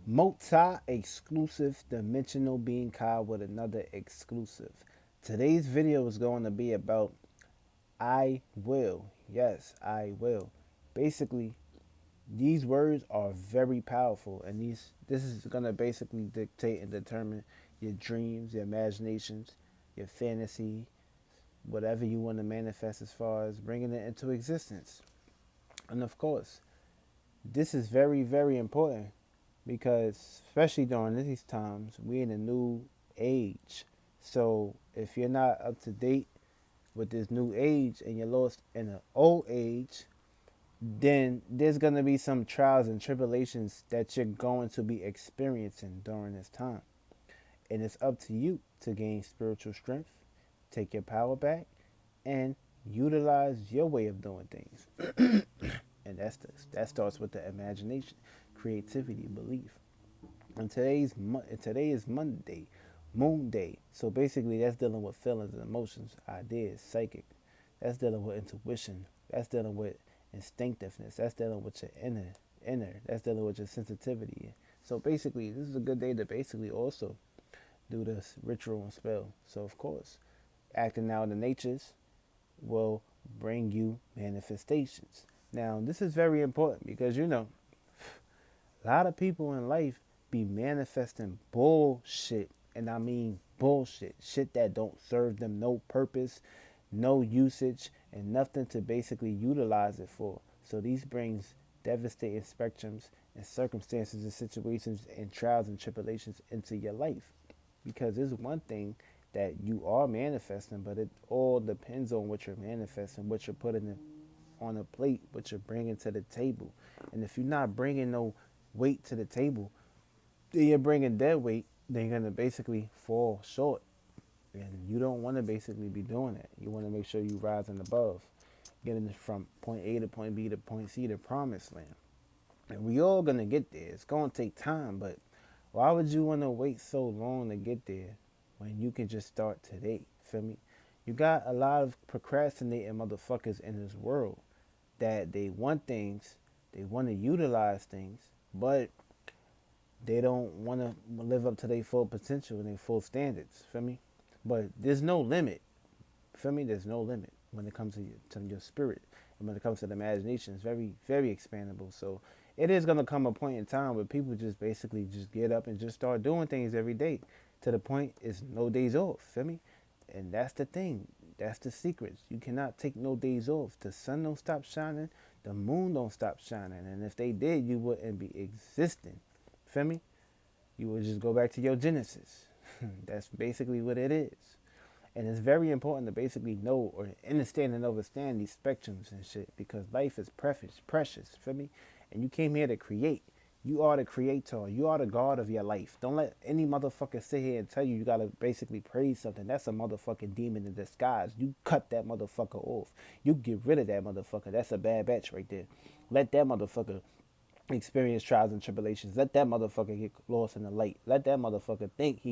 Multi-exclusive dimensional being called with another exclusive. Today's video is going to be about I will. Yes, I will. Basically, these words are very powerful, and this is going to basically dictate and determine your dreams, your imaginations, your fantasy, whatever you want to manifest as far as bringing it into existence. And of course, this is very, very important because, especially during these times, we're in a new age. So, if you're not up to date with this new age and you're lost in an old age, then there's going to be some trials and tribulations that you're going to be experiencing during this time. And it's up to you to gain spiritual strength, take your power back, and utilize your way of doing things. And that starts with the imagination, creativity, belief. And today is Monday, Moon Day. So basically, that's dealing with feelings and emotions, ideas, psychic. That's dealing with intuition. That's dealing with instinctiveness. That's dealing with your inner. That's dealing with your sensitivity. So basically, this is a good day to basically also do this ritual and spell. So of course, acting out the natures will bring you manifestations. Now, this is very important because a lot of people in life be manifesting bullshit, and I mean bullshit, shit that don't serve them no purpose, no usage, and nothing to basically utilize it for. So these brings devastating spectrums and circumstances and situations and trials and tribulations into your life. Because there's one thing that you are manifesting, but it all depends on what you're manifesting, what you're putting on a plate, what you're bringing to the table. And if you're not bringing no weight to the table, then you're bringing dead weight, then you're going to basically fall short. And you don't want to basically be doing that. You want to make sure you rising above, getting from point A to point B to point C to promised land. And we all going to get there. It's going to take time, but why would you want to wait so long to get there when you can just start today? Feel me? You got a lot of procrastinating motherfuckers in this world that they want things, they want to utilize things, but they don't want to live up to their full potential and their full standards. Feel me? But there's no limit. Feel me? There's no limit when it comes to your spirit, and when it comes to the imagination. It's very, very expandable. So it is gonna come a point in time where people just basically just get up and just start doing things every day, to the point it's no days off. Feel me? And that's the thing. That's the secret. You cannot take no days off. The sun don't stop shining. The moon don't stop shining. And if they did, you wouldn't be existing. Feel me? You would just go back to your genesis. That's basically what it is. And it's very important to basically know or understand and understand these spectrums and shit, because life is precious, feel me? And you came here to create. You are the creator. You are the God of your life. Don't let any motherfucker sit here and tell you gotta basically praise something. That's a motherfucking demon in disguise. You cut that motherfucker off. You get rid of that motherfucker. That's a bad batch right there. Let that motherfucker experience trials and tribulations. Let that motherfucker get lost in the light. Let that motherfucker think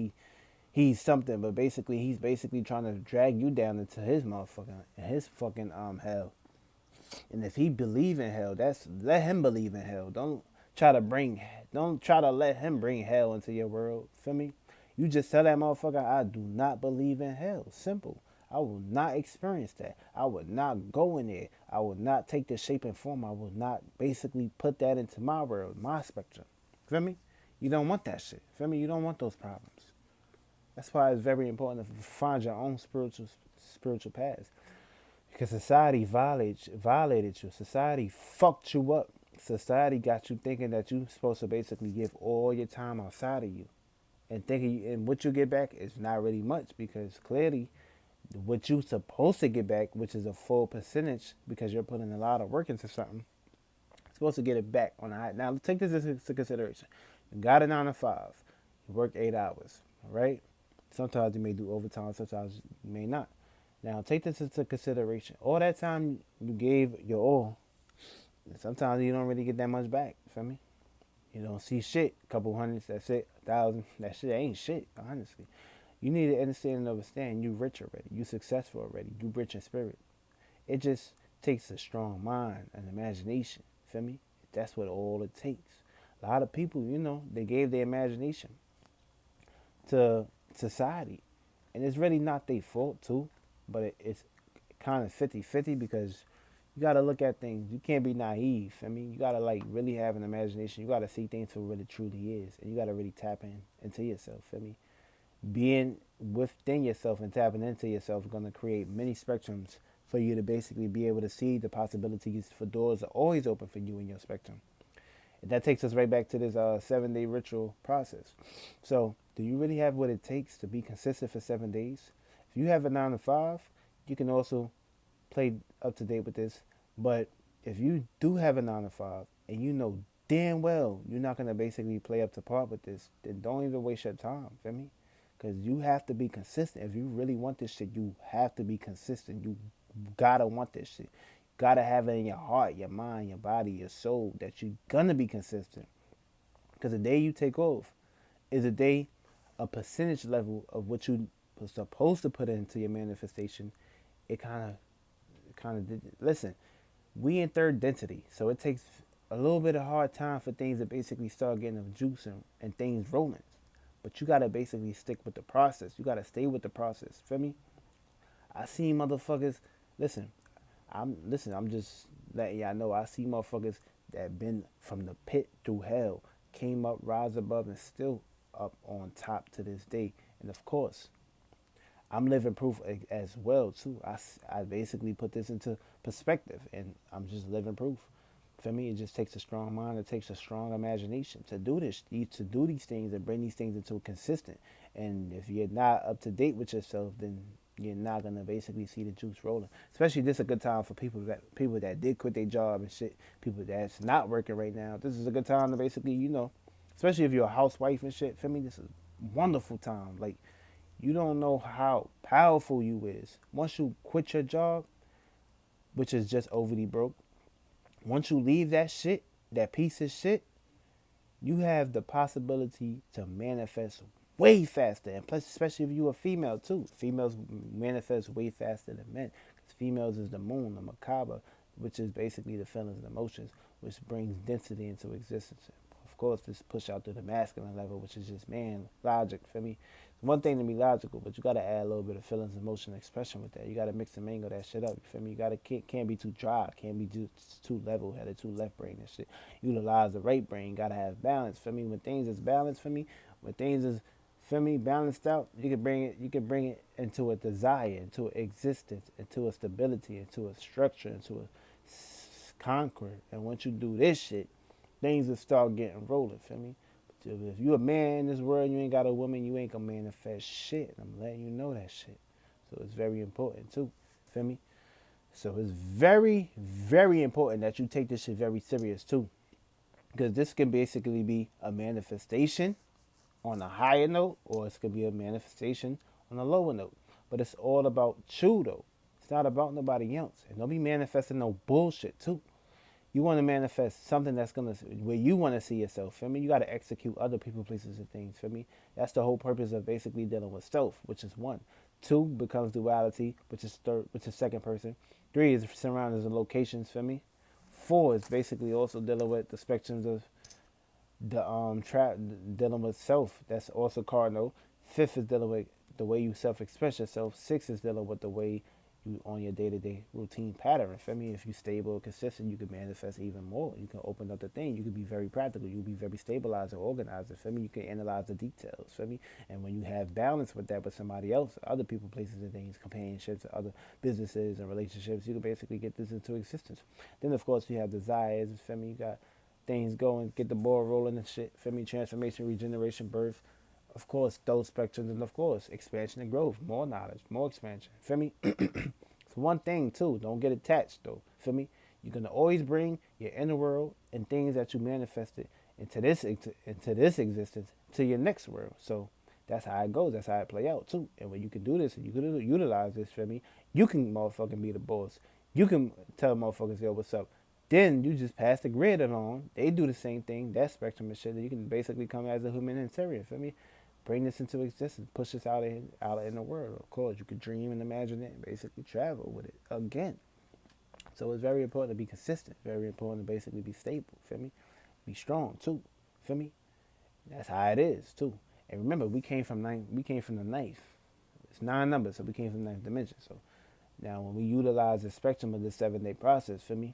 he's something, but basically he's basically trying to drag you down into his motherfucking his fucking hell. And if he believe in hell, that's let him believe in hell. Don't try to let him bring hell into your world. Feel me? You just tell that motherfucker, I do not believe in hell. Simple. I will not experience that. I would not go in there. I will not take the shape and form. I will not basically put that into my world, my spectrum. Feel me? You don't want that shit. Feel me? You don't want those problems. That's why it's very important to find your own spiritual path. Because society violated you. Society fucked you up. Society got you thinking that you're supposed to basically give all your time outside of you, and thinking and what you get back is not really much, because clearly what you supposed to get back, which is a full percentage, because you're putting a lot of work into something, you're supposed to get it back on a high. Now take this into consideration. You got a 9 to 5. You work 8 hours. All right. Sometimes you may do overtime. Sometimes you may not. Now take this into consideration. All that time you gave your all, sometimes you don't really get that much back. Feel me? You don't see shit. Couple hundreds, that's it. 1,000, that shit ain't shit. Honestly, you need to understand and understand. You rich already. You successful already. You rich in spirit. It just takes a strong mind and imagination. Feel me? That's what all it takes. A lot of people, they gave their imagination to society. And it's really not their fault, too. But it's kind of 50-50 because you got to look at things. You can't be naive. I mean, you got to, like, really have an imagination. You got to see things for what it truly is. And you got to really tap into yourself. I mean, being within yourself and tapping into yourself is going to create many spectrums for you to basically be able to see the possibilities for doors are always open for you in your spectrum. And that takes us right back to this 7-day ritual process. So, do you really have what it takes to be consistent for 7 days? If you have a 9 to 5, you can also play up to date with this. But if you do have a 9 to 5 and you know damn well you're not gonna basically play up to par with this, then don't even waste your time. Feel me? Because you have to be consistent. If you really want this shit, you have to be consistent. You gotta want this shit. You gotta have it in your heart, your mind, your body, your soul that you're gonna be consistent. Because the day you take off is a day, a percentage level of what you were supposed to put into your manifestation. It kind of did. Listen, we in third density, so it takes a little bit of hard time for things to basically start getting the juice and things rolling. But you gotta basically stick with the process. You gotta stay with the process. Feel me? I see motherfuckers. Listen, I'm just letting y'all know. I see motherfuckers that been from the pit through hell, came up, rise above, and still up on top to this day. And of course, I'm living proof as well too. I basically put this into perspective, and I'm just living proof. For me, it just takes a strong mind. It takes a strong imagination to do this, to do these things, and bring these things into a consistent. And if you're not up to date with yourself, then you're not gonna basically see the juice rolling. Especially this is a good time for people that did quit their job and shit. People that's not working right now. This is a good time to basically, especially if you're a housewife and shit. For me, this is a wonderful time. Like, you don't know how powerful you is. Once you quit your job, which is just overly broke, once you leave that shit, that piece of shit, you have the possibility to manifest way faster. And plus, especially if you're a female too. Females manifest way faster than men. Because females is the moon, the macabre, which is basically the feelings and emotions, which brings density into existence. Of course, this push out to the masculine level, which is just man logic for me. It's one thing to be logical, but you gotta add a little bit of feelings, emotion, expression with that. You gotta mix and mingle that shit up. You feel me? You gotta can't be too dry, can't be too level headed, too left brain and shit. Utilize the right brain. Gotta have balance for me. When things is balanced for me, when things is for me balanced out, you can bring it. You can bring it into a desire, into an existence, into a stability, into a structure, into a conquer. And once you do this shit, things will start getting rolling, feel me? But if you a man in this world, you ain't got a woman, you ain't gonna manifest shit. I'm letting you know that shit. So it's very important too, feel me? So it's very, very important that you take this shit very serious too. Because this can basically be a manifestation on a higher note, or it's gonna be a manifestation on a lower note. But it's all about you though. It's not about nobody else. And don't be manifesting no bullshit too. You want to manifest something that's gonna where you want to see yourself. Feel me? You got to execute other people, places, and things. Feel me? That's the whole purpose of basically dealing with self, which is one. Two becomes duality, which is third, which is second person. Three is surroundings and locations. Feel me? Four is basically also dealing with the spectrums of the dealing with self. That's also cardinal. Fifth is dealing with the way you self-express yourself. Six is dealing with the way you on your day-to-day routine pattern. For me, if you stable and consistent, you can manifest even more. You can open up the thing. You can be very practical. You can be very stabilized and organized. For me, you can analyze the details. For me, and when you have balance with that with somebody else, other people, places, and things, companionships, other businesses and relationships, you can basically get this into existence. Then, of course, you have desires. For me, you got things going, get the ball rolling and shit. For me, transformation, regeneration, birth. Of course, those spectrums, and of course, expansion and growth, more knowledge, more expansion. Feel me? It's one thing too. Don't get attached though. Feel me? You're gonna always bring your inner world and things that you manifested into this existence to your next world. So that's how it goes. That's how it play out too. And when you can do this and you can utilize this, for me, you can motherfucking be the boss. You can tell motherfuckers, yo, what's up? Then you just pass the grid along. They do the same thing. That spectrum of shit. You can basically come as a humanitarian. Feel me? Bring this into existence, push this out in the world. Of course, you could dream and imagine it and basically travel with it again. So it's very important to be consistent. Very important to basically be stable. Feel me? Be strong too. Feel me? That's how it is too. And remember, we came from the ninth. It's 9 numbers, so we came from the ninth dimension. So now when we utilize the spectrum of the 7-day process, feel me?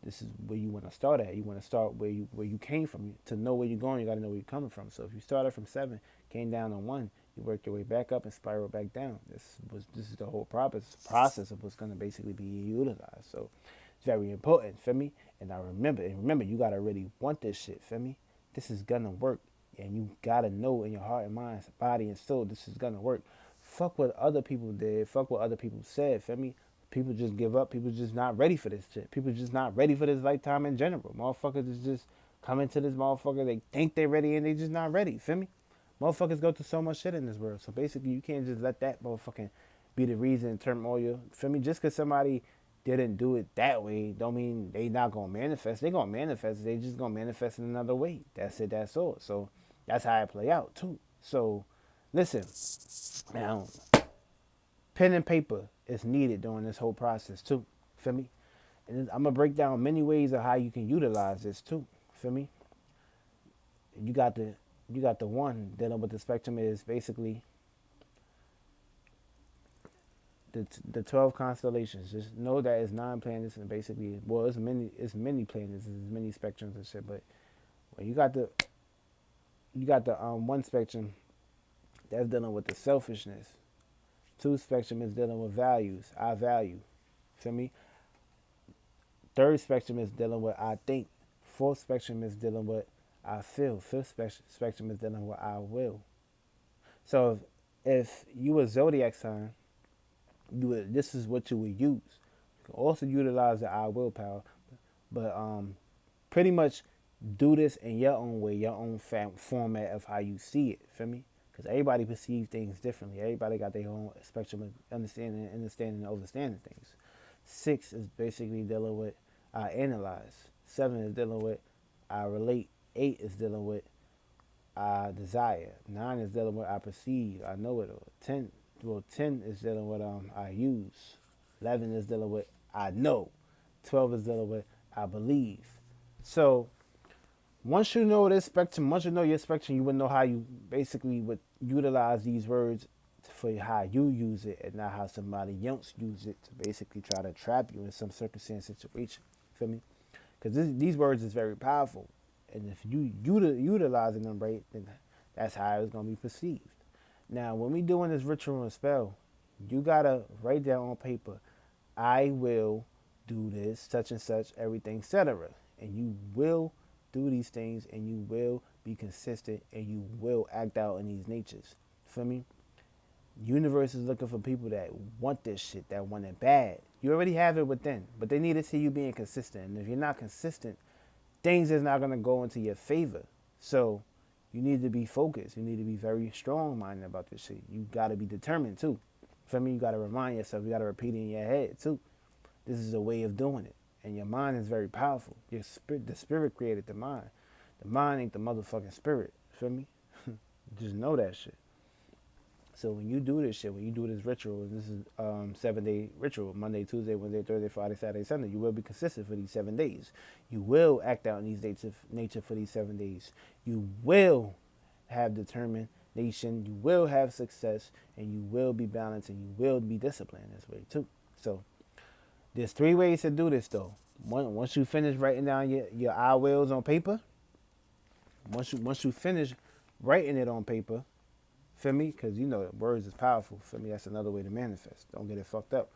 This is where you want to start at. You want to start where you came from. To know where you're going, you got to know where you're coming from. So if you started from 7, came down on 1, you work your way back up and spiral back down. This is the whole process of what's going to basically be utilized. So it's very important, feel me? And remember, you got to really want this shit, feel me? This is going to work. And you got to know in your heart and mind, body and soul, this is going to work. Fuck what other people did. Fuck what other people said, feel me? People just give up. People just not ready for this shit. People just not ready for this lifetime in general. Motherfuckers is just coming to this motherfucker. They think they're ready and they just not ready. Feel me? Motherfuckers go through so much shit in this world. So basically, you can't just let that motherfucking be the reason in turmoil. Feel me? Just because somebody didn't do it that way, don't mean they not gonna manifest. They gonna manifest. They just gonna manifest in another way. That's it. That's all. So that's how it play out too. So listen, now pen and paper is needed during this whole process too. Feel me? And I'm gonna break down many ways of how you can utilize this too. Feel me? You got the one dealing with the spectrum is basically the 12 constellations. Just know that it's 9 planets and basically it's many planets, it's many spectrums and shit. But when you got the one spectrum that's dealing with the selfishness. 2 spectrum is dealing with values. I value. Feel me? 3rd spectrum is dealing with I think. 4th spectrum is dealing with I feel. 5th spectrum is dealing with I will. So if you a zodiac sign, this is what you would use. You can also utilize the I will power, but pretty much do this in your own way, your own format of how you see it. Feel me? Because everybody perceives things differently. Everybody got their own spectrum of understanding and overstanding things. 6 is basically dealing with I analyze. 7 is dealing with I relate. 8 is dealing with I desire. 9 is dealing with I perceive. I know it all. 10 is dealing with I use. 11 is dealing with I know. 12 is dealing with I believe. So once you know this spectrum, once you know your spectrum, you would know how you basically would utilize these words for how you use it and not how somebody else use it to basically try to trap you in some circumstance situation. Feel me? Because these words is very powerful. And if you utilizing them right, then that's how it's going to be perceived. Now, when we doing this ritual and spell, you got to write down on paper, I will do this, such and such, everything, etc. And you will do these things and you will be consistent and you will act out in these natures. Feel me? Universe is looking for people that want this shit, that want it bad. You already have it within, but they need to see you being consistent. And if you're not consistent, things is not going to go into your favor. So you need to be focused. You need to be very strong-minded about this shit. You got to be determined too. For me, you got to remind yourself. You got to repeat it in your head too. This is a way of doing it. And your mind is very powerful. Your spirit, the spirit created the mind. The mind ain't the motherfucking spirit. Feel me? Just know that shit. So when you do this shit, when you do this ritual, this is 7-day ritual, Monday, Tuesday, Wednesday, Thursday, Friday, Saturday, Sunday, you will be consistent for these 7 days. You will act out in these nature for these 7 days. You will have determination, you will have success, and you will be balanced, and you will be disciplined this way too. So there's 3 ways to do this though. Once you finish writing down your I wills on paper, once you finish writing it on paper, feel me? Because you know words is powerful. Feel me? That's another way to manifest. Don't get it fucked up.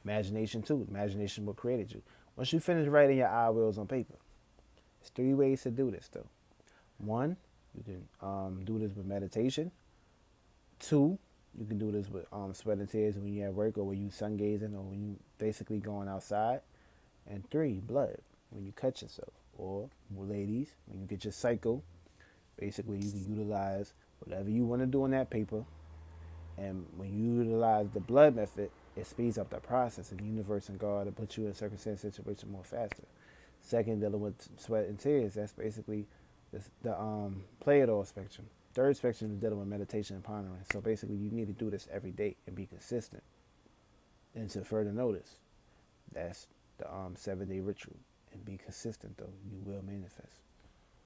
Imagination too. Imagination what created you. Once you finish writing your I wills on paper, there's 3 ways to do this though. 1, you can do this with meditation. 2, you can do this with sweat and tears when you're at work or when you sun gazing or when you basically going outside. And 3, blood, when you cut yourself. Or, ladies, when you get your cycle, basically you can utilize whatever you want to do on that paper. And when you utilize the blood method, it speeds up the process of the universe and God to put you in a circumstance situation more faster. Second, dealing with sweat and tears, that's basically the Pleiadian spectrum. 3rd spectrum is dealing with meditation and pondering. So basically you need to do this every day and be consistent. And to further notice, that's the 7-day ritual. And be consistent though, you will manifest.